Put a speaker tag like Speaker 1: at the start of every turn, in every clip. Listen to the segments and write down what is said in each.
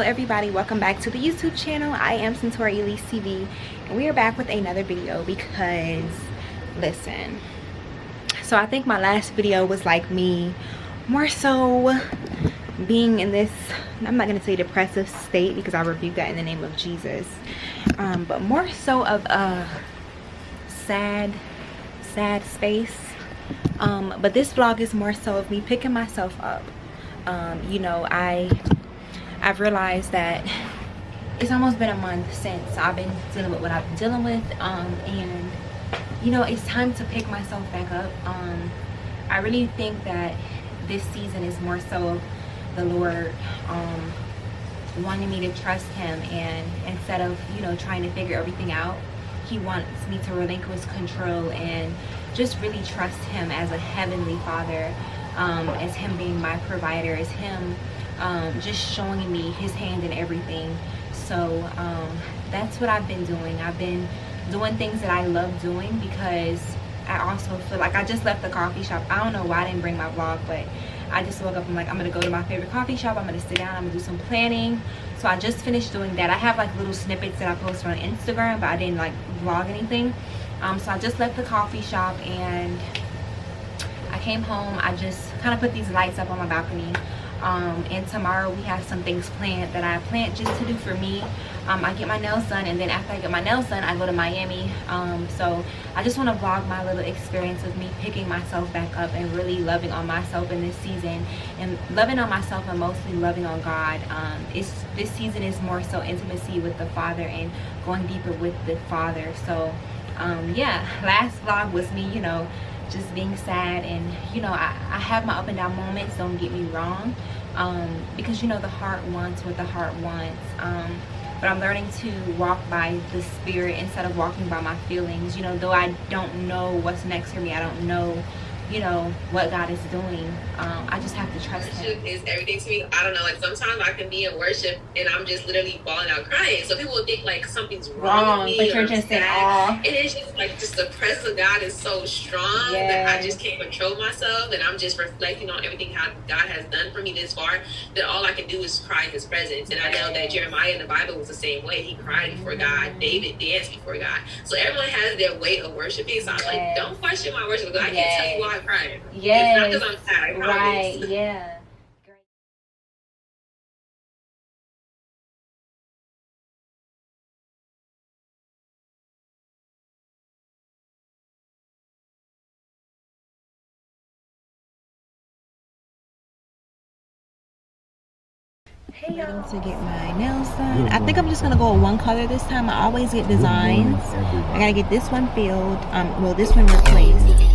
Speaker 1: everybody, welcome back to the YouTube channel. I am Centauri Elise TV, and we are back with another video because, listen, so I think my last video was like me more so being in this, I'm not going to say depressive state because I rebuke that in the name of Jesus, but more so of a sad space. But this vlog is more so of me picking myself up. You know, I've realized that it's almost been a month since I've been dealing with what I've been dealing with, and you know, it's time to pick myself back up. I really think that this season is more so of the Lord wanting me to trust him, and instead of, you know, trying to figure everything out, he wants me to relinquish control and just really trust him as a heavenly father, as him being my provider, as him just showing me his hand in everything. So that's what I've been doing. I've been doing things that I love doing because I also feel like I just left the coffee shop. I don't know why I didn't bring my vlog, but I just woke up and like, I'm gonna go to my favorite coffee shop, I'm gonna sit down, I'm gonna do some planning. So I just finished doing that. I have like little snippets that I post on Instagram, but I didn't like vlog anything. So I just left the coffee shop and I came home. I just kind of put these lights up on my balcony. And tomorrow we have some things planned that I planned just to do for me. I get my nails done, and then after I get my nails done, I go to Miami. So I just want to vlog my little experience of me picking myself back up and really loving on myself in this season, and loving on myself and mostly loving on God. This season is more so intimacy with the Father and going deeper with the Father. So yeah, last vlog was me, you know, just being sad, and you know, I have my up and down moments, don't get me wrong, because you know, the heart wants what the heart wants, but I'm learning to walk by the Spirit instead of walking by my feelings. You know, though I don't know what's next for me, I don't know, you know, what God is doing, I just have to trust him.
Speaker 2: Worship is everything to me. I don't know, like sometimes I can be in worship and I'm just literally bawling out crying, so people will think like something's wrong with me,
Speaker 1: but you're just in awe.
Speaker 2: And it's just like, just the presence of God is so strong that I just can't control myself, and I'm just reflecting on everything how God has done for me this far, that all I can do is cry in his presence. And I know that Jeremiah in the Bible was the same way. He cried before God. David danced before God. So everyone has their way of worshiping, so I'm like, don't question my worship, because I can't tell you why I'm crying.
Speaker 1: Yes.
Speaker 2: It's not because I'm sad, I promise.
Speaker 1: Right, yeah. Hey y'all, to get my nails done. I think I'm just gonna go with one color this time. I always get designs. I gotta get this one filled. Well, this one replaced.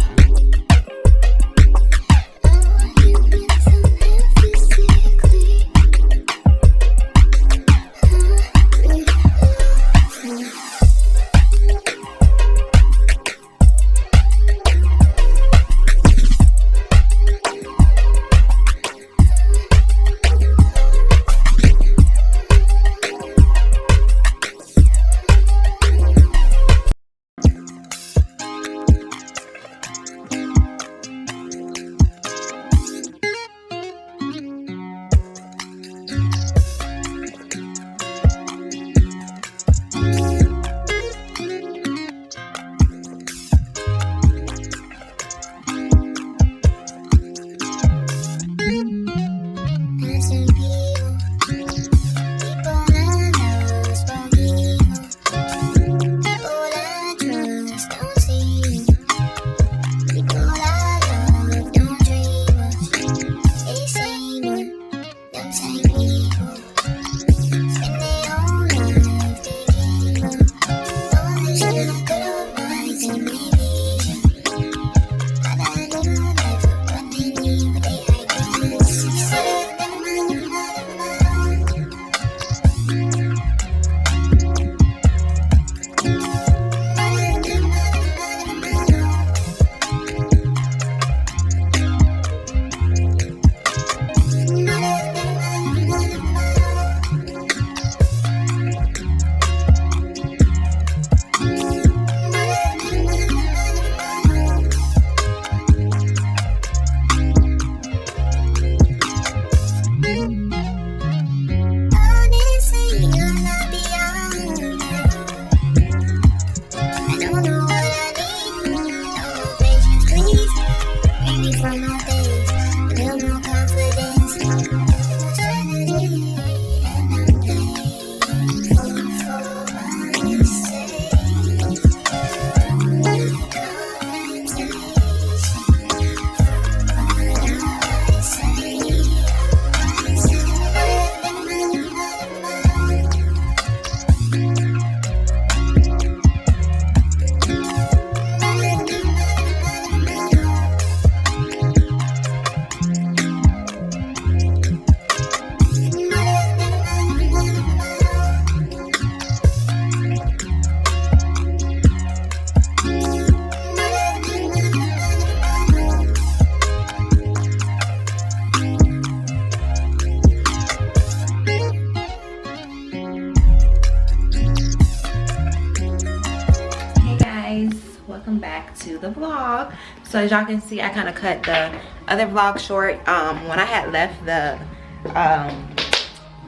Speaker 1: the vlog. So as y'all can see, I kind of cut the other vlog short. When I had left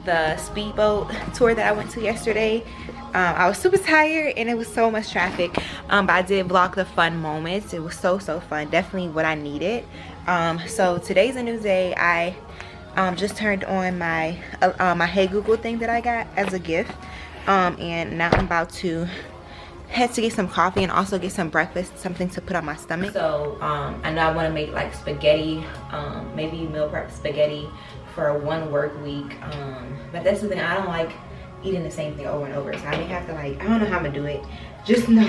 Speaker 1: the speedboat tour that I went to yesterday, I was super tired and it was so much traffic, but I did vlog the fun moments. It was so fun, definitely what I needed. So today's a new day. I just turned on my my Hey Google thing that I got as a gift, and now I'm about to head to get some coffee and also get some breakfast, something to put on my stomach. So I know I want to make like spaghetti, maybe meal prep spaghetti for one work week, but that's the thing, I don't like eating the same thing over and over, so I may have to, like, I don't know how I'm gonna do it. Just know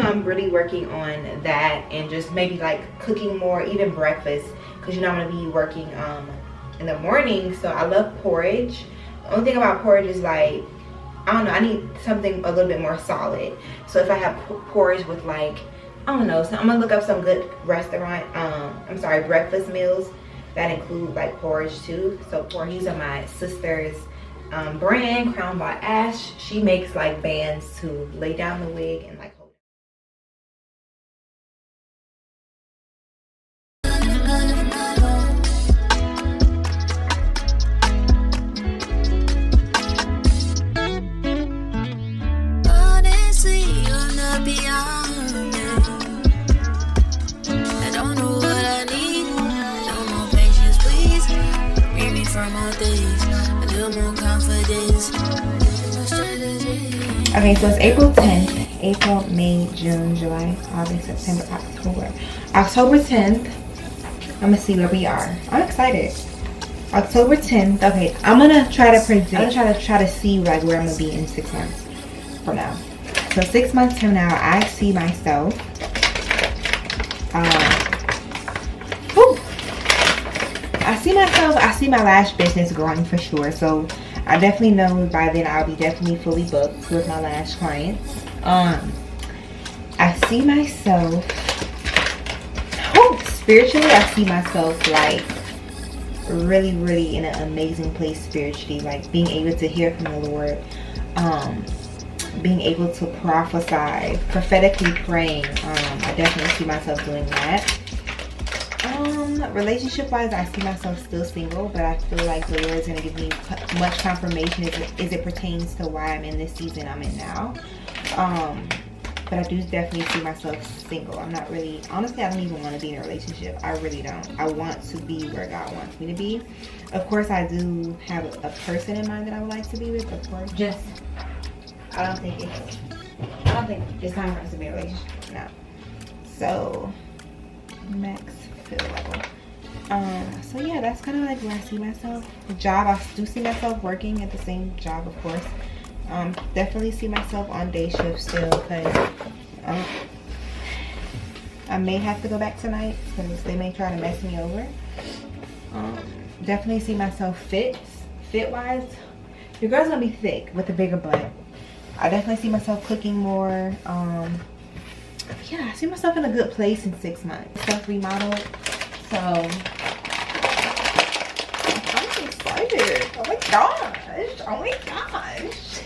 Speaker 1: I'm really working on that, and just maybe like cooking more, even breakfast, because you know I'm gonna be working in the morning. So I love porridge. The only thing about porridge is, like, I don't know, I need something a little bit more solid. So if I have porridge with, like, I don't know, so I'm gonna look up some good restaurant, breakfast meals that include like porridge too. So porridge are my sister's brand, Crown by Ash. She makes like bands to lay down the wig and like hold.
Speaker 3: Honestly, you're not beyond me. I don't know what I need. No more patience, please. Read me from all things. A little more confidence.
Speaker 1: Okay, so it's April 10th. April, May, June, July, August, September, October. October 10th. I'm gonna see where we are. I'm excited. October 10th. Okay, I'm gonna try to predict. I'm gonna try to see like where I'm gonna be in 6 months from now. So 6 months from now, I see myself. I see my lash business growing for sure. So I definitely know by then I'll be definitely fully booked with my lash clients. I see myself, spiritually, I see myself like really in an amazing place spiritually, like being able to hear from the Lord, being able to prophesy, prophetically praying. I definitely see myself doing that. Relationship wise, I see myself still single, but I feel like the Lord is going to give me much confirmation as it pertains to why I'm in this season I'm in now. But I do definitely see myself single. I'm not really, honestly, I don't even want to be in a relationship. I really don't. I want to be where God wants me to be. Of course, I do have a person in mind that I would like to be with, of course. Just, I don't think it's time for us to be in a relationship now. So, max fill level. So yeah, that's kind of like where I see myself. The job, I do see myself working at the same job, of course. Definitely see myself on day shift still, because I may have to go back tonight because they may try to mess me over. Definitely see myself fit wise. Your girl's gonna be thick with a bigger butt. I definitely see myself cooking more. Yeah, I see myself in a good place in 6 months. Stuff remodeled. So I'm excited. Oh my gosh. Oh my gosh.